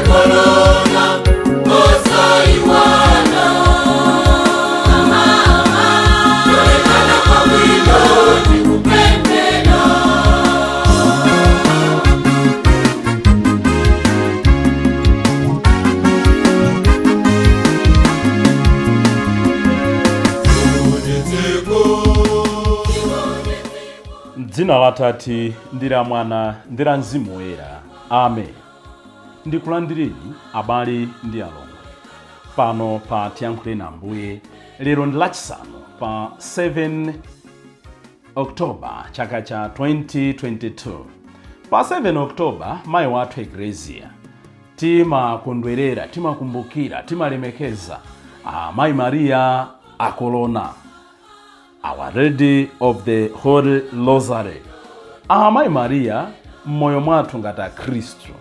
Korona, osaiwana. Yorekana kwa wino tikupembela. Dzina la Tati ndi la Mwana ndi la Mzimu Woyera. Amen. Ndikulandireni abale ndi alongo pano pa Tiyankhule na Ambuye. Lero ndi lachisanu pa 7 Oktoba chaka cha 2022. Pa 7 Oktoba mayi wathu Eklesia timakondwerera, timakumbukira, timalemekeza Mayi Maria a Korona, Our Lady of the Holy Rosary. Mayi Maria mmoyo mwathu ngati Khristu,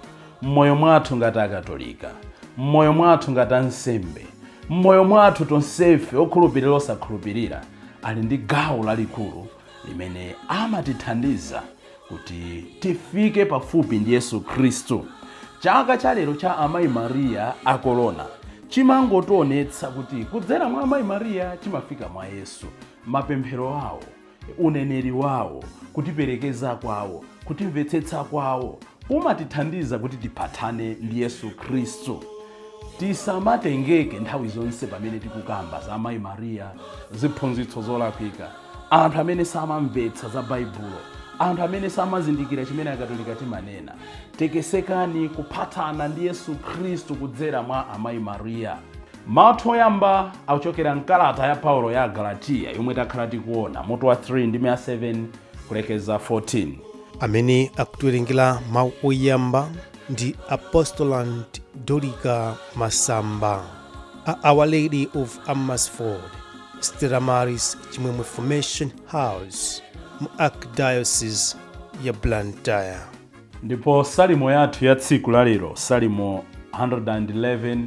mmoyo mwathu ngati Akatolika, mmoyo mwathu ngati ansembe, mmoyo mwathu tonsefe okhulupirira osakhulupirira ali ndi gawo lalikulu limene amatithandiza kuti tifike pafupi ndi Yesu Khristu. Chaka cha lero cha Amayi Maria a Korona chimangotionetsa kuti kudzera mwa Amayi Maria chimafika mwa Yesu. Mapemphero awo, uneneri wawo, kutiperekeza kwawo, kutimvetsetsa kwawo umatithandiza kuti tipatane ndi Yesu Khristu. Tisamatengeke nthawi zonse pamene tikukamba za Amayi Maria, ziphunzitso zolakwika, anthu amene samamvetsa za Baibulo, anthu amene samazindikira chimene Akatolika timanena. Tekesekani kupatana ndi Yesu Khristu kudzera mwa Amayi Maria. Mawu oyamba akuchokera mkalata ya Paulo ya Galatiya yomwe takhala tikuona mutu wa 3 ndi 7 kulekeza 14. Amene akutiwerengera mawu oyamba ndi Apostolant Dorika Masamba a Our Lady of Amersfoort, Stella Maris Chimwemwe Formation House mu Archdiocese ya Blantyre. Ndipo salimo yathu ya tsiku la lero, salimo 111,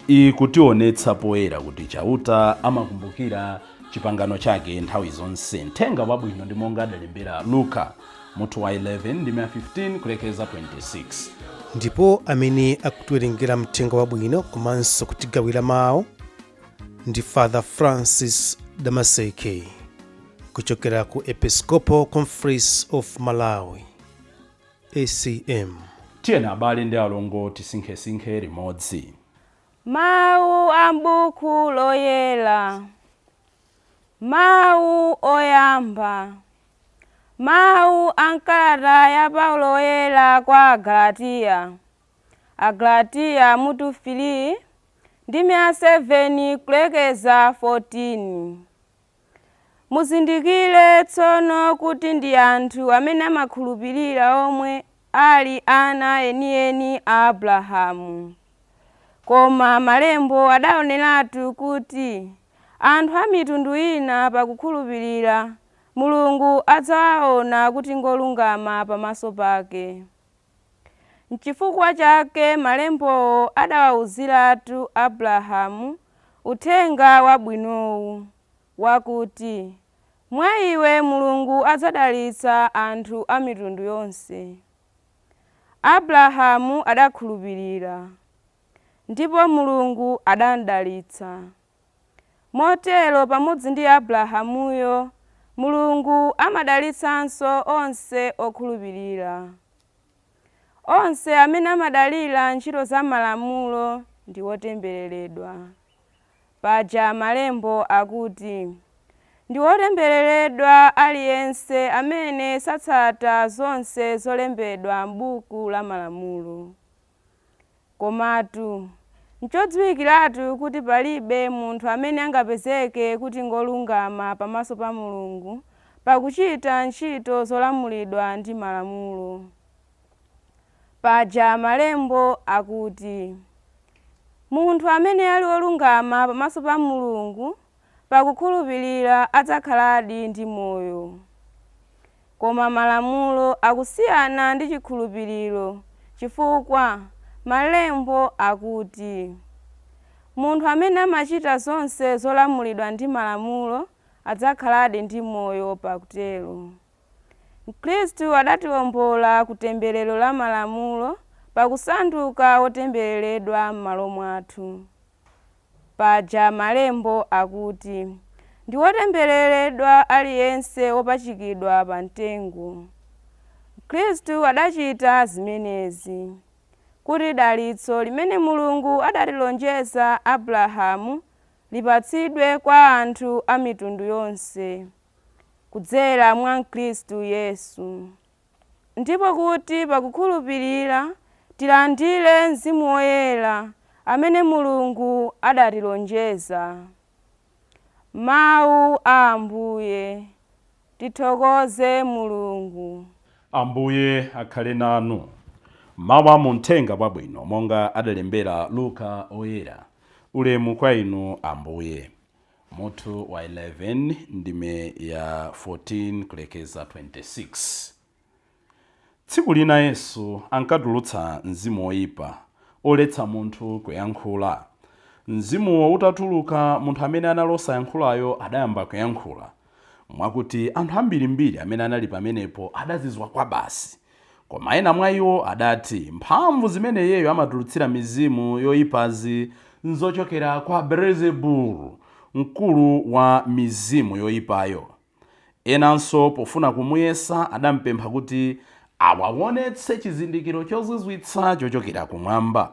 ikutionetsa poyera kuti chauta amakumbukira chipangano chake nthawi zonse. Mthenga wabwino ndi monga adalembera Luka mutu wa 11 ndi 15 kulekeza 26. Ndipo amene akutiwerengera mthenga wabwino komanso kutigawira mawu ndi Father Francis Damaseke kuchokera ku Episcopal Conference of Malawi, ACM. Tiyeni abale ndi alongo tisinkhesinkhe limodzi. Mawu a m'buku loyera. Mawu oyamba. Mawu a mkalata ya Paulo oyera kwa Agalatiya. Agalatiya mutu 3 ndi 7 kulekeza 14. Muzindikire tsono kuti ndi anthu amene amakhulupirira omwe ali ana enieni a Abrahamu. Koma malembo adaoneratu kuti anthu a mitundu ina pakukhulupirira Mulungu adzawaona kuti ngolungama pamaso pake. N'chifukwa chake malembowo adawawuziratu Abrahamu uthenga wabwinowu wakuti mwa iwe Mulungu adzadalitsa anthu a mitundu yonse. Abrahamu adakhulupirira ndipo Mulungu adamdalitsa. Motero pamodzi ndi Abrahamuyo Mulungu amadalitsanso onse okhulupirira. Onse amene amadalira ntchito za malamulo ndi otembereredwa. Paja malembo akuti ndi otembereredwa aliyense amene satsata zonse zolembedwa m'buku la malamulo. Komatu nchodziwikiratu kuti palibe munthu amene angapezeke kuti ngolungama pamaso pa Mulungu pakuchita ntchito zolamulidwa ndi malamulo. Paja malembo akuti munthu amene ali olungama pamaso pa Mulungu pakukhulupirira adzakhaladi ndi moyo. Koma malamulo akusiyana ndi chikhulupiriro chifukwa malembo akuti munthu amene amachita zonse zolamulidwa ndi malamulo adzakhaladi ndi moyo pakutero. Khristu adatiwombola ku temberero la malamulo pakusanduka otembereredwa m'malo mwathu. Paja malembo akuti, ndi wotembereredwa aliyense wopachikidwa pa mtengo. Khristu adachita zimenezi kuti dalitso limene Mulungu adatilonjeza Abrahamu lipatsidwe kwa anthu a mitundu yonse kudzera mwa Khristu Yesu, ndipo kuti pakukhulupirira tilandire Mzimu Woyera amene Mulungu adatilonjeza. Mawu a Ambuye. Tithokoze Mulungu. Ambuye akhale nanu. Mawu a Uthenga Wabwino monga adalembera Luka oyera. Ulemu kwa inu Ambuye. Mutu wa 11 ndime ya 14 kulekeza 26. Tsiku lina Yesu ankatulutsa mzimu woyipa oletsa munthu kuyankhula. Mzimuwo utatuluka, munthu amene analosa yankhulayo adayamba kuyankhula, mwakuti anthu ambirimbiri amene anali pamenepo adazizwa kwa basi. Koma ena mwa iwo adati mphamvu zimene iyeyo amatulutsira mizimu yoyipazi nzochokera kwa Beelzebulu, mkulu wa mizimu yoyipayo. Enanso pofuna kumuyesa adampempha kuti awaonetse chizindikiro chozizwitsa chochokera kumwamba.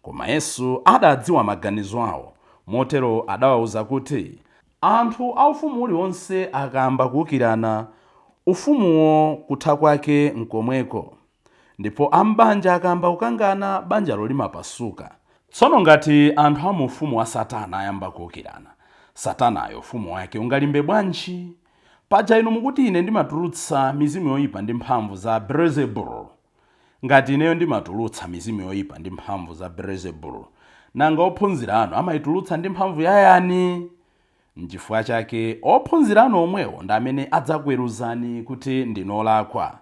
Koma Yesu adadziwa maganizo awo, motero adawawuza kuti anthu a ufumu uliwonse akamba kuwukirana, ufumuwo kutha kwake nkomweko, ndipo ambanja akamba kukangana, banjalo limapasuka. Tsono ngati anthu a mu ufumu wa Satana ayamba kuwukirana, Satanayo ufumu wake ungalimbe bwanji? Paja inu mukuti ine ndimatulutsa mizimu yoyipa ndi mphamvu za Beelzebulu. Ngati ineyo ndimatulutsa mizimu yoyipa ndi mphamvu za Beelzebulu, nanga ophunzira anu amayitulutsa ndi mphamvu yayani? N'chifukwa chake ophunzira anu omwewo ndi amene adzakweruzani kuti ndinolakwa.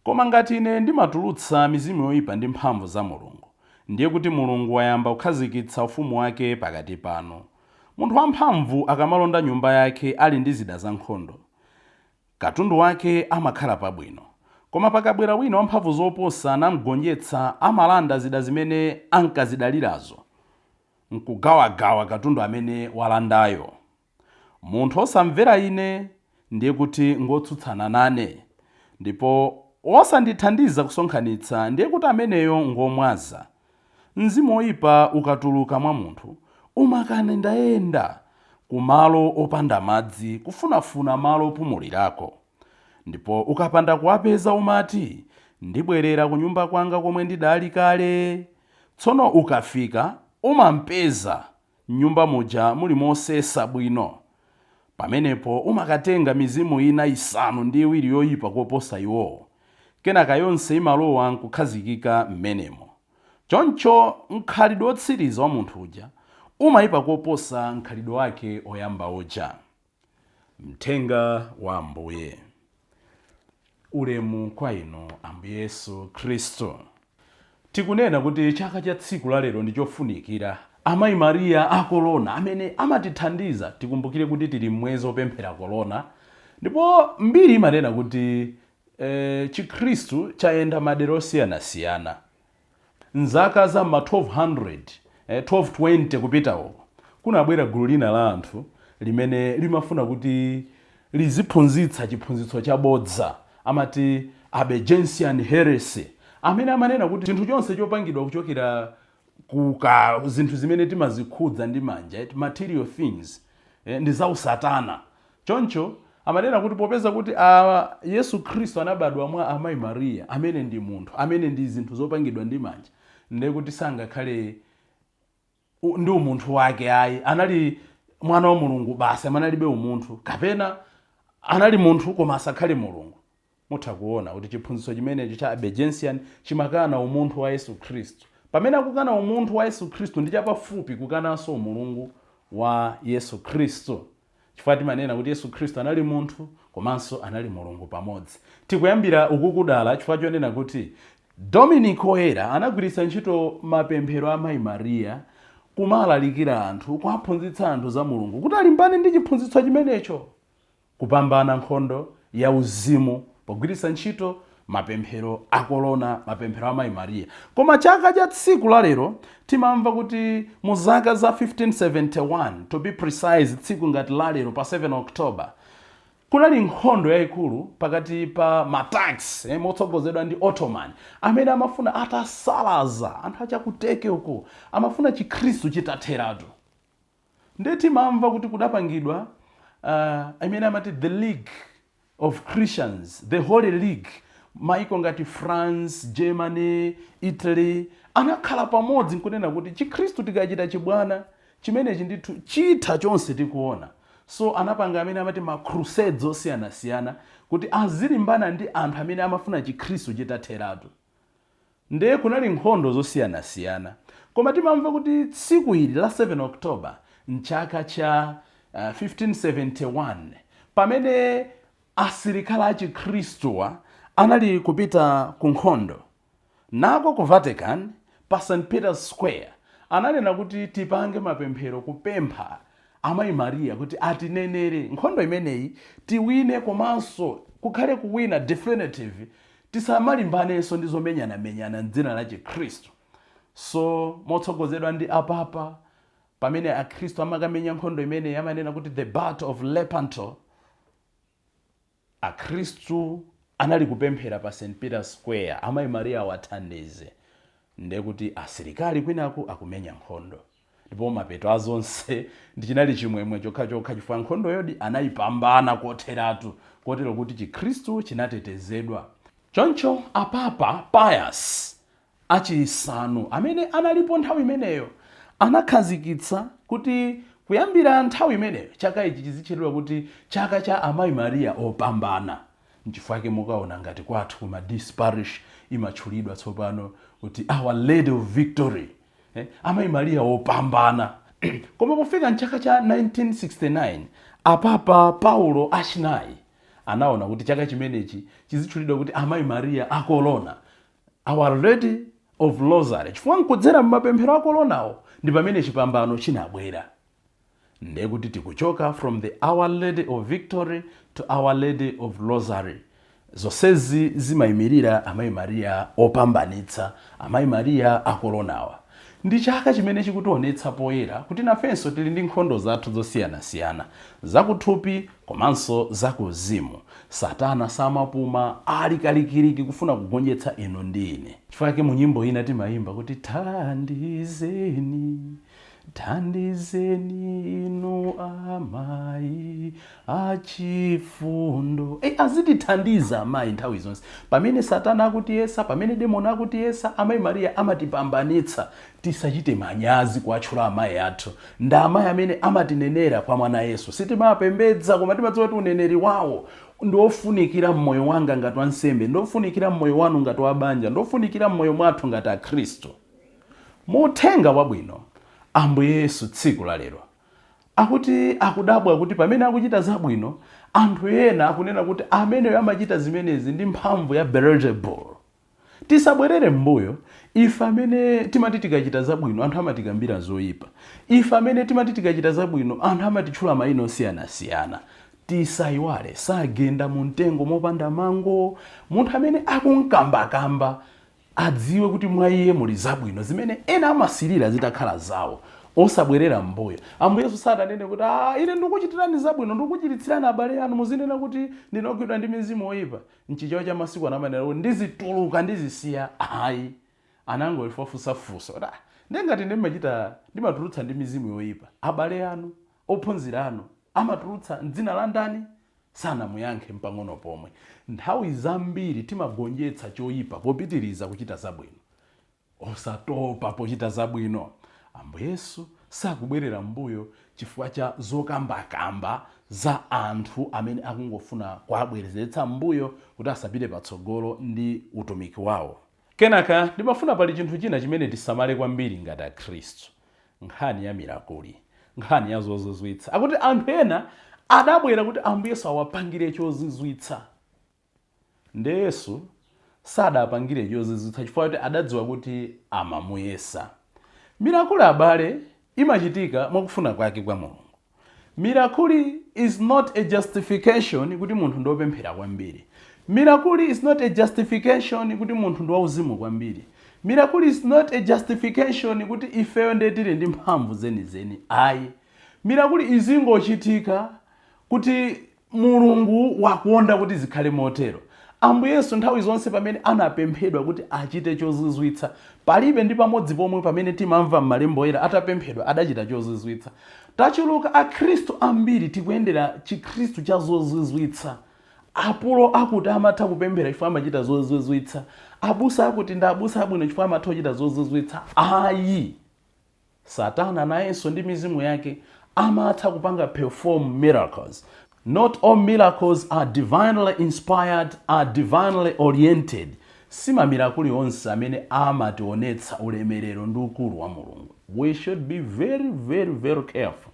Koma ngati ine ndimatulutsa mizimu yoyipa ndi mphamvu za Mulungu, ndiye kuti Mulungu wayamba kukhazikitsa ufumu wake pakati panu. Munthu wamphamvu akamalonda nyumba yake ali ndi zida za nkhondo, katundu wake amakhala pabwino. Koma pakabwera wina wamphamvu zoposa namgonjetsa, amalanda zida zimene ankazidalirazo, nkugawagawa katundu amene walandayo. Munthu osamvera ine ndiye kuti ngotsutsana nane, ndipo osandithandiza kusonkhanitsa ndiye kuti ameneyo ngomwaza. Mzimu woyipa ukatuluka mwa munthu umakanendayenda kumalo opanda madzi kufunafuna malo opumulirako. Ndipo ukapanda kuwapeza umati ndibwerera ku nyumba kwanga komwe ndidali kale. Tsono ukafika umampeza nyumba muja muli mosesa bwino. Pamenepo umakatenga mizimu ina isanu ndi iwiri yoyipa koposa iwo, kenaka yonse imalowa nkukhazikika m'menemo. Choncho mkhalidwe wotsiriza wa munthu uja umayipa koposa mkhalidwe wake oyamba uja. Mthenga wa Ambuye. Ulemu kwa inu Ambuye Yesu Khristu. Tikunena kuti chaka cha tsiku la lero ndi chofunikira. Amayi Mariya a Korona amene amatithandiza tikumbukire kuti tili mwezi opemphera Korona. Ndipo mbiri imanena kuti Chikhristu chayenda madera osiyanasiyana. Nzaka za ma 1200, 1220 kupita uko, kunabwera gulu lina la anthu limene limafuna kuti liziphunzitsa chiphunzitso chabodza, amati Albigensian heresy, amene amanena kuti chinthu chonse chopangidwa kuchokera kuka zinthu zimene timazikhudza ndi manja, material things, ndi za usatana. Choncho amanena kuti popeza kuti Yesu Khristu anabadwa mwa Amayi Mariya amene ndi munthu, amene ndi zinthu zopangidwa ndi manja, ndiye kuti sangakhale ndi umunthu wake ayi, anali mwana wa Mulungu basi, amanalibe umunthu, kapena anali munthu koma asakhale Mulungu. Mutha kuona kuti chiphunzitso chimenecho cha Albigensian chimakana umunthu wa Yesu Khristu. Pamene akukana umunthu wa Yesu Khristu ndi chapafupi kukananso umulungu wa Yesu Khristu. Chifukwa timanena kuti Yesu Khristu anali munthu komanso anali Mulungu pamodzi. Tikuyambira ukukudala chifukwa chonena kuti Dominic Oyera anagwiritsa ntchito mapemphero a Amayi Mariya kumalalikira anthu, kuwaphunzitsa anthu za Mulungu kuti alimbane ndi chiphunzitso chimenecho, kupambana nkhondo ya uzimu pogwiritsa ntchito mapemphero a Korona, mapemphero a Mayi Mariya. Koma chaka cha tsiku la lero timamva kuti mu zaka za 1571 to be precise, tsiku ngati la lero pa 7 October kunali nkhondo yayikulu pakati pa Turks motsogozedwa ndi Ottoman amene amafuna atasalaza anthu achakuteke uko, amafuna chikhristu chitatheratu. Ndiye timamva kuti kudapangidwa amene amati the League of Christians, the Holy League. Maiko ngati France, Germany, Italy anakhala pamodzi nkunena kuti chikhristu tikachita chibwana chimenechi ndithu chitha chonse tikuona. So anapanga amene amati ma crusades osiyanasiyana kuti azilimbana ndi anthu amene amafuna chikhristu chitatheratu. Ndiye kunali nkhondo zosiyanasiyana. Koma timamva kuti tsiku ili la 7 October mchaka cha 1571 pamene asilikali a chikhristuwa anali kupita ku nkhondo nako ku Vatican pa St. Peter's Square, ananena kuti tipange mapemphero kupempha Amayi Mariya kuti atinenere nkhondo imeneyi tiwine, komanso kukhale kuwina definitive, tisamalimbanenso ndi zomenyana-menyana m'dzina la chikhristu. So motsogozedwa ndi apapa pamene akhristu amakamenya nkhondo imeneyi amanena kuti the battle of Lepanto, akhristu anali kupemphera pa St. Peter's Square Amayi Mariya awathandize. Ndiye kuti asilikali kwinaku akumenya nkhondo, ndipo mapeto azonse ndi chinali chimwemwe chokha chifukwa nkhondo yodi anayipambana kotheratu, kotero kuti chikhristu chinatetezedwa. Choncho apapa Pius achisanu amene analipo nthawi imeneyo anakhazikitsa kuti kuyambira nthawi imeneyo chaka ichi chizitchedwa kuti chaka cha Amayi Mariya opambana. N'chifukwa chake mukaona ngati kwathu kuma Parish imatchulidwa tsopano kuti Our Lady of Victory, Amayi Mariya opambana. Koma pofika mchaka cha 1969 apapa Paulo achinayi anaona kuti chaka chimenechi chizitchulidwa kuti Amayi Mariya a Korona, Our Lady of Rosary, chifukwa nkudzera mmapemphero a Koronawo ndi pamene chipambano chinabwera. Ndiye kuti tikuchoka from the Our Lady of Victory to Our Lady of Rosary. Zonsezi zimayimirira Amayi Mariya opambanitsa, Amayi Mariya a Koronawa. Ndi chaka chimene chikutionetsa poyera kuti nafenso tili ndi nkhondo zathu zosiyanasiyana, zakuthupi komanso zakuzimu. Satana samapuma ali kalikiliki kufuna kugonjetsa ino ndi ine. Chifukwa chake mu nyimbo ina timayimba kuti thandizeni, thandizeni inu amayi achifundo. Azitithandiza amayi nthawi zonse. Pamene Satana akutiyesa, pamene demoni akutiyesa, Amayi Mariya amatipambanitsa tisachite manyazi kuatchula amayi athu. Ndi amayi amene amatinenera kwa mwana Yesu. Sitimapembedza koma timadziwa kuti uneneri wawo ndofunikira mmoyo wanga ngati wansembe, ndofunikira mmoyo wanu ngati wabanja, ndofunikira mmoyo mwathu ngati akhristu. Muthenga wabwino Ambuye Yesu tsiku la lero akuti akudabwa kuti pamene akuchita zabwino anthu ena akunena kuti ameneyo amachita zimenezi ndi mphamvu ya Beelzebul. Tisabwerere mbuyo, ife amene timati tikachita zabwino anthu amatikambira zoyipa, ife amene timati tikachita zabwino anthu amatitchula mayina osiyanasiyana. Tisayiwale sagenda mu mtengo mopanda mango. Munthu amene akunkambakamba adziwe kuti mwa iye muli zabwino zimene ena amasilira zitakhala zawo, osabwerera mbuyo. Ambuye Yesu sadanene kuti ine ndikuchitirani zabwino, ndikuchiritsirani abale anu, muzinena kuti ndinogwidwa ndi mizimu oyipa. Mchichewa cha masiku anamanena kuti ndizituluka ndizisiya. Ayi, anangolifusafusa ndengati ndimatulutsa ndi mizimu yoyipa, abale anu, ophunzira anu amatulutsa m'dzina la ndani? Sanamuyankhe mpang'ono pomwe. Nthawi zambiri timagonjetsa choyipa popitiriza kuchita zabwino, osatopa pochita zabwino. Ambuye Yesu sakubwerera mbuyo chifukwa cha zokambakamba za anthu amene akungofuna kuabwerezetsa mbuyo kuti asapite patsogolo ndi utumiki wawo. Kenaka ndimafuna pali chinthu china chimene tisamale kwambiri ngati akhristu, nkhani ya mirakuli, nkhani ya zozizwitsa. Akuti anthu ena adabwera kuti Ambuye Yesu awapangire chozizwitsa. Nde Yesu sadapangire chozizwitsa chifukwa kuti adadziwa kuti amamuyesa. Mirakuli abale imachitika mwakufuna kwake kwa Mulungu. Mirakuli is not a justification kuti munthu ndopemphera kwambiri. Miracle is not a justification kuti munthu ndi wauzimu kwambiri. Miracle is not a justification kuti ifeyo ndetili ndi mphamvu zenizeni. Ayi. Miracle izingochitika kuti Mulungu wakuonda kuti zikhale motero. Ambuye Yesu nthawi zonse pamene anapemphedwa kuti achite chozizwitsa, palibe ndi pamodzi pomwe pamene timamva m'malemba oyera atapemphedwa adachita chozizwitsa. Tachuluka akhristu ambiri tikuyendera chikhristu cha zozizwitsa. Apulo akuti amatha kupemphera chifukwa amachita zozizwitsa. Abusa akuti ndi abusa abwino chifukwa amatha kuchita zozizwitsa. Ayi. Satana nayenso ndi mizimu yake amatha kupanga perform miracles. Not all miracles are divinely inspired, are divinely oriented. Sima mirakuli onse amene amationetsa ulemerero ndi ukulu wa Mulungu. We should be very careful.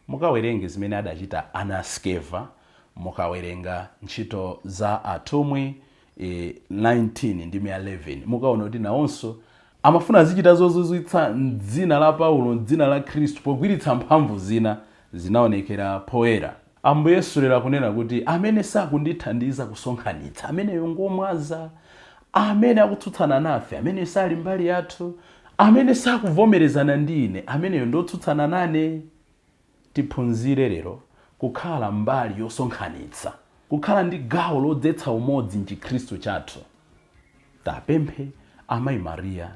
Mukawerenge zimene adachita Anaskeva, mukawerenga ntchito za atumwi 19 ndi 11. Mukaona kuti nawonso amafuna zichita zozizwitsa m'dzina la Paulo, m'dzina la Khristu, pogwiritsa mphamvu zina zinaonekera poyera. Ambuye Yesu lero kunena kuti amene sakundithandiza kusonkhanitsa, amene yongomwaza, amene akutsutsana nafe, amene sali mbali yathu, amene sakuvomerezana ndi ine, amene ndotsutsana nane. Tiphunzire lero kukhala mbali yosonkhanitsa, kukhala ndi gawo lodzetsa umodzi m'Chikhristu chathu. Tapemphe Amayi Maria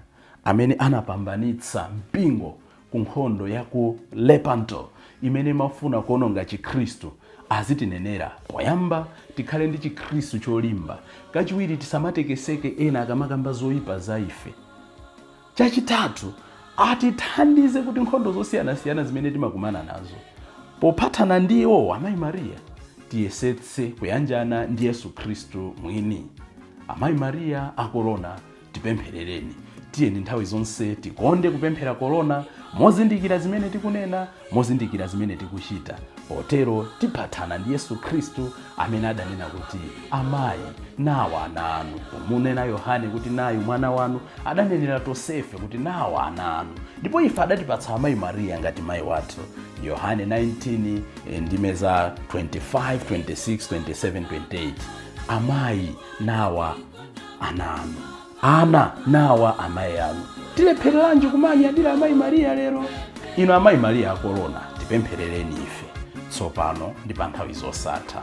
amene anapambanitsa mpingo ku nkhondo ya ku Lepanto imene mafuna kuononga Chikhristu azitinenera. Poyamba tikhale ndi Chikhristu cholimba, kachiwiri tisamatekeseke ena akamakamba zoyipa za ife. Chachitatu atithandize kuti nkhondo zosiyanasiyana zimene timakumana nazo popatana ndiwo Amayi Maria tiyesetse kuyanjana ndi Yesu Khristu mwini. Amayi Maria a Korona tipempherereni. Tiyeni nthawi zonse tikonde kupemphera Korona, mozindikira zimene tikunena, mozindikira zimene tikuchita. Potero tipatana ndi Yesu Khristu amene adanena kuti amayi nawa ana anu. Pomunena Yohane kuti nayu mwana wanu, adanenera Tosefe kuti nawa ana anu. Ndipo ife adatipatsa Amayi Maria ngati mayi wathu. Yohane 19 ndime za 25, 26, 27, 28. Amayi nawa ana anu. Ana nawa amayi anu. Tilephereranji kumanyadira Amayi Maria lero? Ino Amayi Maria a Korona tipempherereni ife tsopano ndi pa nthawi zosatha.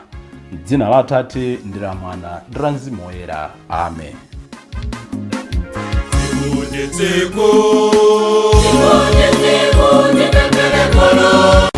M'dzina la Atate ndi la Mwana ndi la Mzimu Woyera. Amen. Chikondetseko, chipemphere Korona.